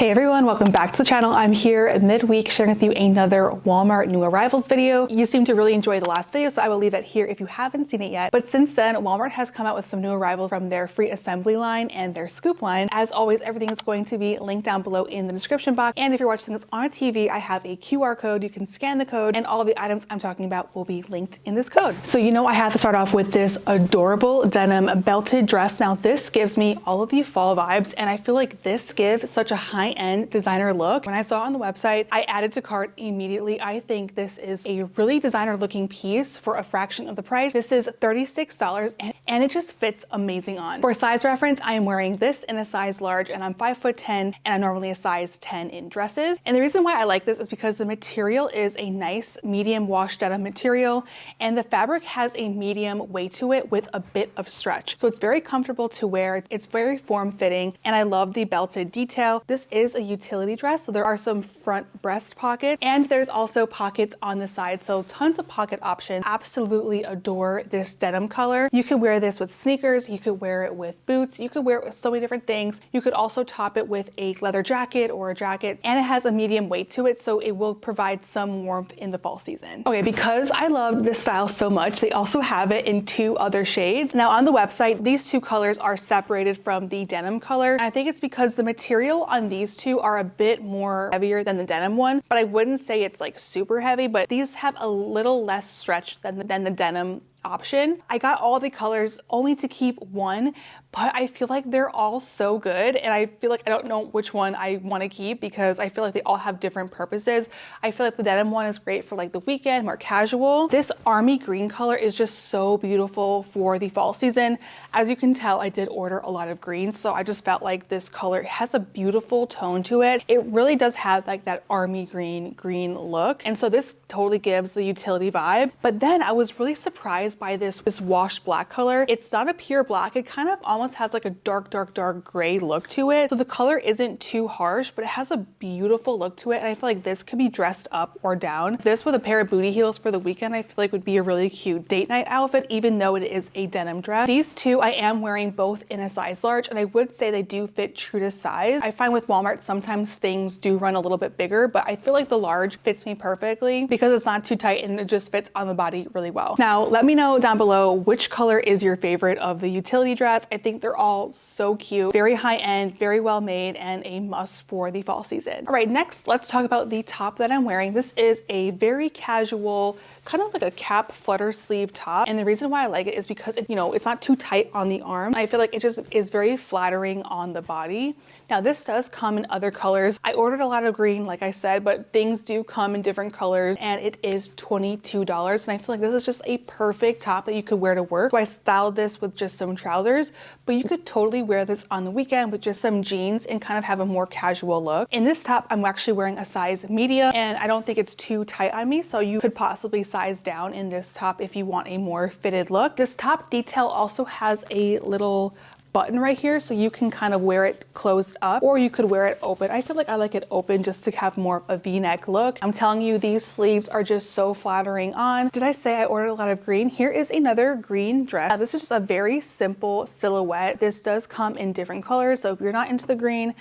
Hey everyone, welcome back to the channel. I'm here midweek sharing with you another Walmart new arrivals video. You seem to really enjoy the last video, so I will leave it here if you haven't seen it yet. But since then, Walmart has come out with some new arrivals from their free assembly line and their scoop line. As always, everything is going to be linked down below in the description box. And if you're watching this on a TV, I have a QR code. You can scan the code and all of the items I'm talking about will be linked in this code. So you know I have to start off with this adorable denim belted dress. Now this gives me all of the fall vibes, and I feel like this gives such a high-end designer look. When I saw it on the website, I added to cart immediately. I think this is a really designer looking piece for a fraction of the price. This is $36 and it just fits amazing on. For size reference, I am wearing this in a size large and I'm 5'10" and I'm normally a size 10 in dresses. And the reason why I like this is because the material is a nice medium wash denim material and the fabric has a medium weight to it with a bit of stretch. So it's very comfortable to wear. It's very form fitting and I love the belted detail. This is a utility dress, so there are some front breast pockets and there's also pockets on the side, so tons of pocket options. Absolutely adore this denim color. You could wear this with sneakers, you could wear it with boots, you could wear it with so many different things. You could also top it with a leather jacket or a jacket, and it has a medium weight to it, so it will provide some warmth in the fall season. Okay, because I love this style so much, they also have it in two other shades. Now on the website, these two colors are separated from the denim color. I think it's because the material on these two are a bit more heavier than the denim one, but I wouldn't say it's like super heavy, but these have a little less stretch than the denim option. I got all the colors only to keep one, but I feel like they're all so good and I feel like I don't know which one I want to keep because I feel like they all have different purposes. I feel like the denim one is great for like the weekend, more casual. This army green color is just so beautiful for the fall season. As you can tell, I did order a lot of greens, so I just felt like this color has a beautiful tone to it. It really does have like that army green look, and so this totally gives the utility vibe. But then I was really surprised by this washed black color. It's not a pure black. It kind of almost has like a dark gray look to it. So the color isn't too harsh, but it has a beautiful look to it. And I feel like this could be dressed up or down. This with a pair of booty heels for the weekend, I feel like would be a really cute date night outfit, even though it is a denim dress. These two, I am wearing both in a size large, and I would say they do fit true to size. I find with Walmart, sometimes things do run a little bit bigger, but I feel like the large fits me perfectly because it's not too tight and it just fits on the body really well. Now, let me know down below which color is your favorite of the utility dress. I think they're all so cute, very high end, very well made, and a must for the fall season. All right, next let's talk about the top that I'm wearing. This is a very casual, kind of like a cap flutter sleeve top, and the reason why I like it is because it's not too tight on the arm. I feel like it just is very flattering on the body. Now this does come in other colors. I ordered a lot of green, like I said, but things do come in different colors, and it is $22. And I feel like this is just a perfect top that you could wear to work. So I styled this with just some trousers, but you could totally wear this on the weekend with just some jeans and kind of have a more casual look. In this top, I'm actually wearing a size medium, and I don't think it's too tight on me, so you could possibly size down in this top if you want a more fitted look. This top detail also has a little button right here, so you can kind of wear it closed up or you could wear it open. I feel like I like it open just to have more of a v-neck look. I'm telling you, these sleeves are just so flattering on. Did I say I ordered a lot of green? Here is another green dress. Now, this is just a very simple silhouette. This does come in different colors, so if you're not into the green,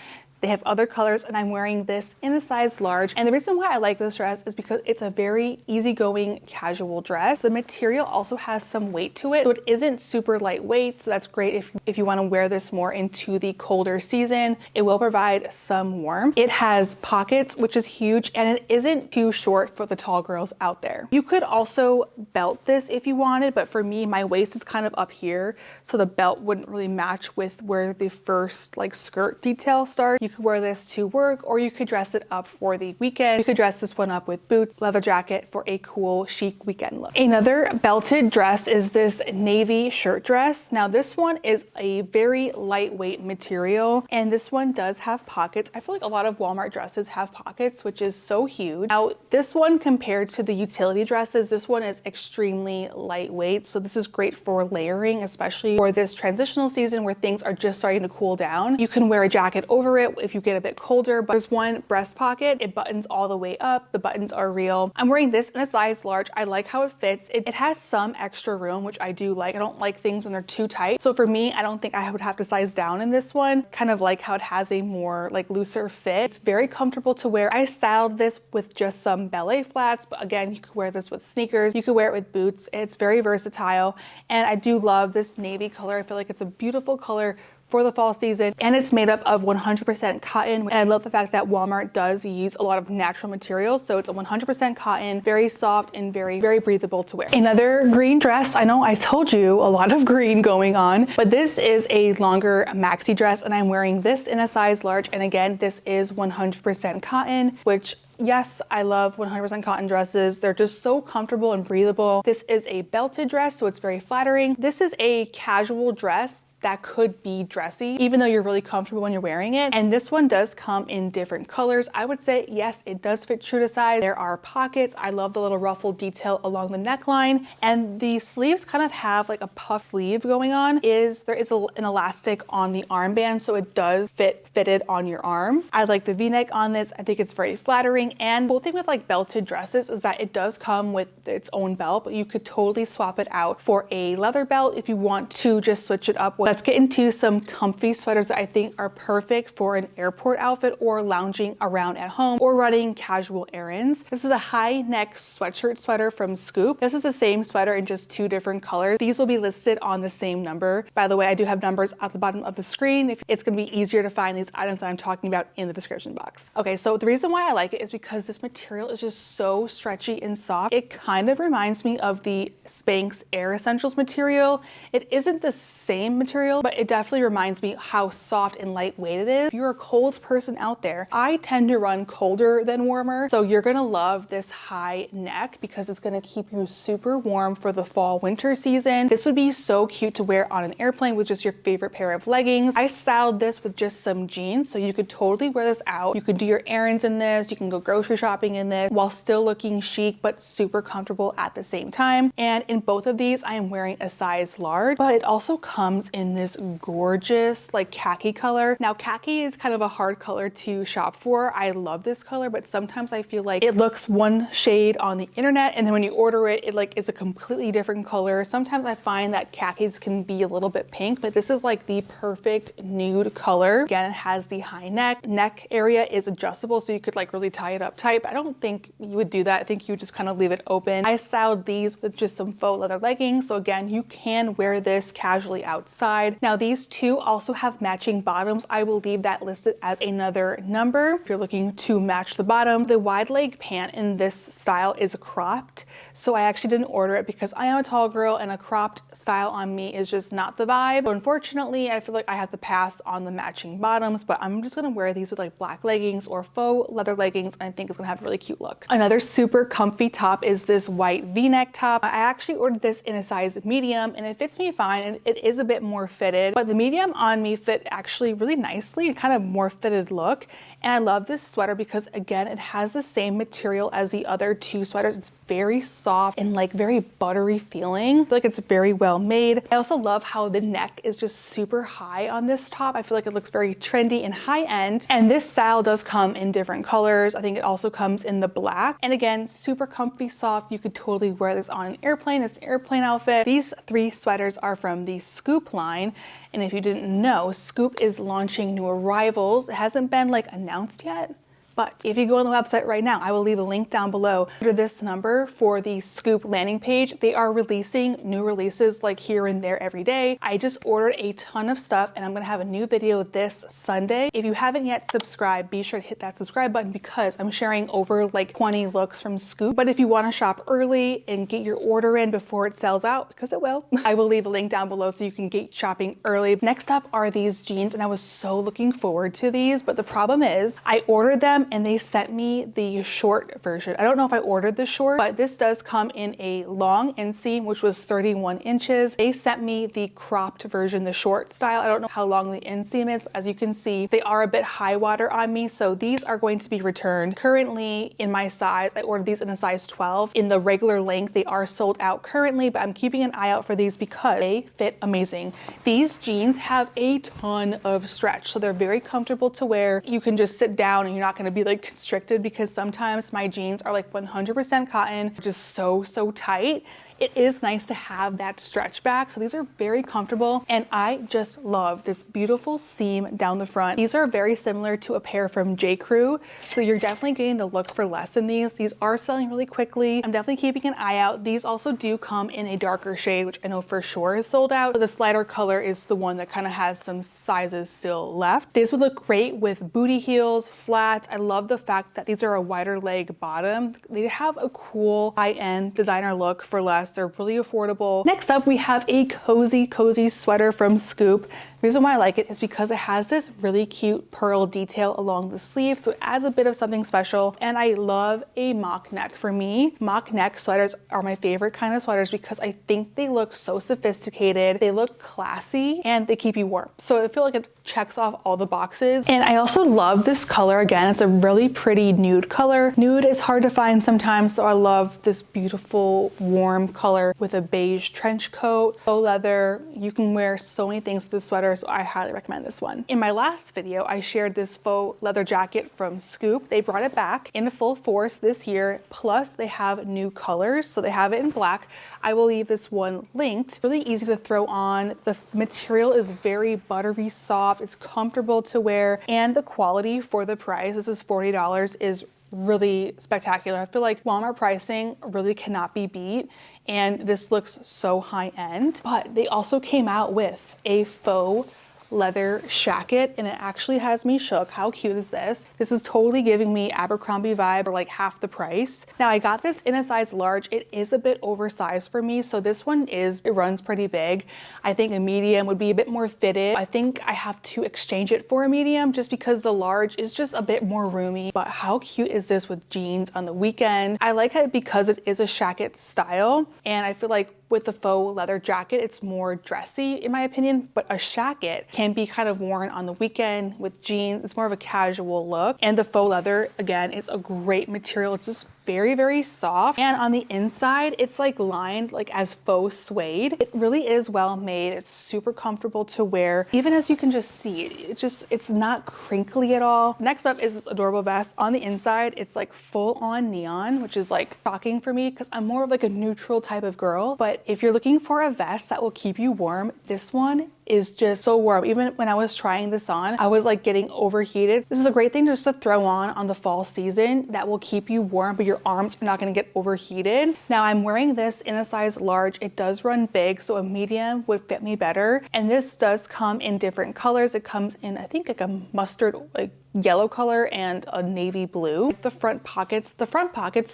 they have other colors, and I'm wearing this in a size large. And the reason why I like this dress is because it's a very easygoing casual dress. The material also has some weight to it, so it isn't super lightweight, so that's great if you want to wear this more into the colder season. It will provide some warmth. It has pockets, which is huge, and it isn't too short for the tall girls out there. You could also belt this if you wanted, but for me, my waist is kind of up here, so the belt wouldn't really match with where the first like skirt detail starts. You could wear this to work, or you could dress it up for the weekend. You could dress this one up with boots, leather jacket for a cool chic weekend look. Another belted dress is this navy shirt dress. Now this one is a very lightweight material, and this one does have pockets. I feel like a lot of Walmart dresses have pockets, which is so huge. Now this one, compared to the utility dresses, this one is extremely lightweight, so this is great for layering, especially for this transitional season where things are just starting to cool down. You can wear a jacket over it if you get a bit colder. But there's one breast pocket. It buttons all the way up. The buttons are real. I'm wearing this in a size large. I like how it fits. It has some extra room, which I do like. I don't like things when they're too tight. So for me, I don't think I would have to size down in this one. Kind of like how it has a more like looser fit. It's very comfortable to wear. I styled this with just some ballet flats, but again, you could wear this with sneakers. You could wear it with boots. It's very versatile. And I do love this navy color. I feel like it's a beautiful color for the fall season, and it's made up of 100% cotton. And I love the fact that Walmart does use a lot of natural materials. So it's a 100% cotton, very soft and very, very breathable to wear. Another green dress. I know I told you a lot of green going on, but this is a longer maxi dress and I'm wearing this in a size large. And again, this is 100% cotton, which yes, I love 100% cotton dresses. They're just so comfortable and breathable. This is a belted dress, so it's very flattering. This is a casual dress that could be dressy, even though you're really comfortable when you're wearing it. And this one does come in different colors. I would say, yes, it does fit true to size. There are pockets. I love the little ruffle detail along the neckline. And the sleeves kind of have like a puff sleeve going on. There is an elastic on the armband, so it does fitted on your arm. I like the V-neck on this. I think it's very flattering. And the cool thing with like belted dresses is that it does come with its own belt, but you could totally swap it out for a leather belt if you want to just switch it up. Let's get into some comfy sweaters that I think are perfect for an airport outfit or lounging around at home or running casual errands. This is a high neck sweatshirt sweater from Scoop. This is the same sweater in just 2 different colors. These will be listed on the same number. By the way, I do have numbers at the bottom of the screen. It's going to be easier to find these items that I'm talking about in the description box. Okay, so the reason why I like it is because this material is just so stretchy and soft. It kind of reminds me of the Spanx Air Essentials material. It isn't the same material, but it definitely reminds me how soft and lightweight it is. If you're a cold person out there, I tend to run colder than warmer. So you're gonna love this high neck because it's gonna keep you super warm for the fall winter season. This would be so cute to wear on an airplane with just your favorite pair of leggings. I styled this with just some jeans, so you could totally wear this out. You could do your errands in this, you can go grocery shopping in this while still looking chic but super comfortable at the same time. And in both of these, I am wearing a size large, but it also comes in this gorgeous like khaki color. Now khaki is kind of a hard color to shop for. I love this color, but sometimes I feel like it looks one shade on the internet and then when you order it, it like is a completely different color. Sometimes I find that khakis can be a little bit pink, but this is like the perfect nude color. Again, it has the high neck area is adjustable, so you could like really tie it up tight. But I don't think you would do that. I think you would just kind of leave it open. I styled these with just some faux leather leggings. So again, you can wear this casually outside. Now these two also have matching bottoms. I will leave that listed as another number if you're looking to match the bottom. The wide leg pant in this style is cropped, so I actually didn't order it because I am a tall girl and a cropped style on me is just not the vibe. So unfortunately, I feel like I have to pass on the matching bottoms, but I'm just gonna wear these with like black leggings or faux leather leggings, and I think it's gonna have a really cute look. Another super comfy top is this white V-neck top. I actually ordered this in a size medium and it fits me fine, and it is a bit more fitted, but the medium on me fit actually really nicely, kind of more fitted look. And I love this sweater because again, it has the same material as the other 2 sweaters. It's very soft and like very buttery feeling. I feel like it's very well made. I also love how the neck is just super high on this top. I feel like it looks very trendy and high end. And this style does come in different colors. I think it also comes in the black. And again, super comfy, soft. You could totally wear this on an airplane as an airplane outfit. These 3 sweaters are from the Scoop line. And if you didn't know, Scoop is launching new arrivals. It hasn't been like announced yet, but if you go on the website right now, I will leave a link down below under this number for the Scoop landing page. They are releasing new releases like here and there every day. I just ordered a ton of stuff and I'm gonna have a new video this Sunday. If you haven't yet subscribed, be sure to hit that subscribe button because I'm sharing over like 20 looks from Scoop. But if you wanna shop early and get your order in before it sells out, because it will, I will leave a link down below so you can get shopping early. Next up are these jeans, and I was so looking forward to these, but the problem is I ordered them and they sent me the short version. I don't know if I ordered the short, but this does come in a long inseam, which was 31 inches. They sent me the cropped version, the short style. I don't know how long the inseam is, but as you can see, they are a bit high water on me. So these are going to be returned. Currently in my size, I ordered these in a size 12. In the regular length, they are sold out currently, but I'm keeping an eye out for these because they fit amazing. These jeans have a ton of stretch, so they're very comfortable to wear. You can just sit down and you're not gonna be like constricted, because sometimes my jeans are like 100% cotton, just so tight. It is nice to have that stretch back. So these are very comfortable, and I just love this beautiful seam down the front. These are very similar to a pair from J. Crew. So you're definitely getting the look for less in these. These are selling really quickly. I'm definitely keeping an eye out. These also do come in a darker shade, which I know for sure is sold out. So this lighter color is the one that kind of has some sizes still left. These would look great with booty heels, flats. I love the fact that these are a wider leg bottom. They have a cool high-end designer look for less. They're really affordable. Next up, we have a cozy sweater from Scoop. The reason why I like it is because it has this really cute pearl detail along the sleeve, so it adds a bit of something special. And I love a mock neck. For me, mock neck sweaters are my favorite kind of sweaters because I think they look so sophisticated, they look classy, and they keep you warm. So I feel like it checks off all the boxes. And I also love this color. Again, it's a really pretty nude color. Nude is hard to find sometimes, so I love this beautiful warm color with a beige trench coat, faux leather. You can wear so many things with this sweater, so I highly recommend this one. In my last video, I shared this faux leather jacket from Scoop. They brought it back in full force this year, plus they have new colors. So they have it in black. I will leave this one linked. Really easy to throw on. The material is very buttery soft. It's comfortable to wear, and the quality for the price, this is $40, is really spectacular. I feel like Walmart pricing really cannot be beat, and this looks so high end. But they also came out with a faux leather shacket, and it actually has me shook. How cute is this? This is totally giving me Abercrombie vibe for like half the price. Now I got this in a size large. It is a bit oversized for me, so this one it runs pretty big. I think a medium would be a bit more fitted. I think I have to exchange it for a medium just because the large is just a bit more roomy. But how cute is this with jeans on the weekend? I like it because it is a shacket style, and I feel like with the faux leather jacket, it's more dressy in my opinion, but a shacket can be kind of worn on the weekend with jeans. It's more of a casual look. And the faux leather, again, it's a great material. It's just very soft, and on the inside it's like lined like as faux suede. It really is well made. It's super comfortable to wear. Even as you can just see, it's not crinkly at all. Next up is this adorable vest. On the inside, it's like full on neon, which is like shocking for me because I'm more of like a neutral type of girl. But if you're looking for a vest that will keep you warm, this one is just so warm. Even when I was trying this on, I was like getting overheated. This is a great thing just to throw on the fall season that will keep you warm, but your arms are not gonna get overheated. Now I'm wearing this in a size large. It does run big, so a medium would fit me better. And this does come in different colors. It comes in, I think, like a mustard, like yellow color and a navy blue. The front pockets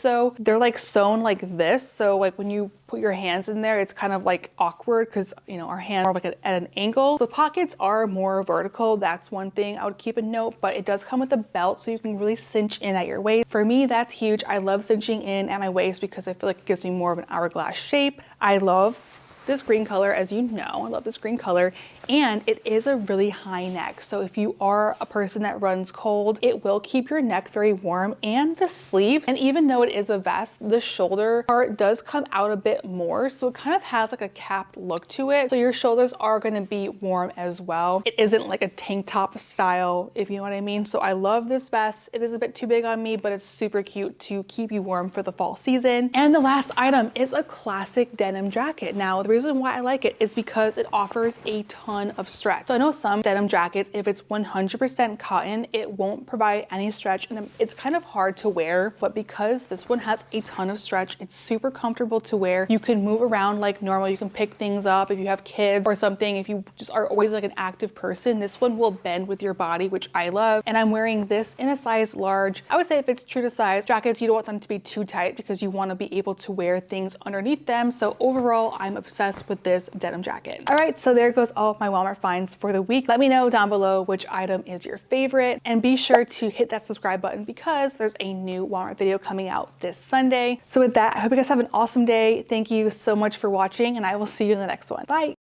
though, they're like sewn like this. So like when you put your hands in there, it's kind of like awkward because, you know, our hands are like at an angle. The pockets are more vertical. That's one thing I would keep a note, but it does come with a belt so you can really cinch in at your waist. For me, that's huge. I love cinching in at my waist because I feel like it gives me more of an hourglass shape. I love this green color, as you know. I love this green color, and it is a really high neck. So if you are a person that runs cold, it will keep your neck very warm. And the sleeves, and even though it is a vest, the shoulder part does come out a bit more. So it kind of has like a capped look to it. So your shoulders are gonna be warm as well. It isn't like a tank top style, if you know what I mean. So I love this vest. It is a bit too big on me, but it's super cute to keep you warm for the fall season. And the last item is a classic denim jacket. Now, the reason why I like it is because it offers a ton of stretch. So I know some denim jackets, if it's 100% cotton, it won't provide any stretch and it's kind of hard to wear, but because this one has a ton of stretch, it's super comfortable to wear. You can move around like normal. You can pick things up if you have kids or something. If you just are always like an active person, this one will bend with your body, which I love. And I'm wearing this in a size large. I would say if it's true to size, jackets, you don't want them to be too tight because you want to be able to wear things underneath them. So overall, I'm obsessed with this denim jacket. All right, so there goes all of my my Walmart finds for the week. Let me know down below which item is your favorite, and be sure to hit that subscribe button because there's a new Walmart video coming out this Sunday. So with that, I hope you guys have an awesome day. Thank you so much for watching, and I will see you in the next one. Bye.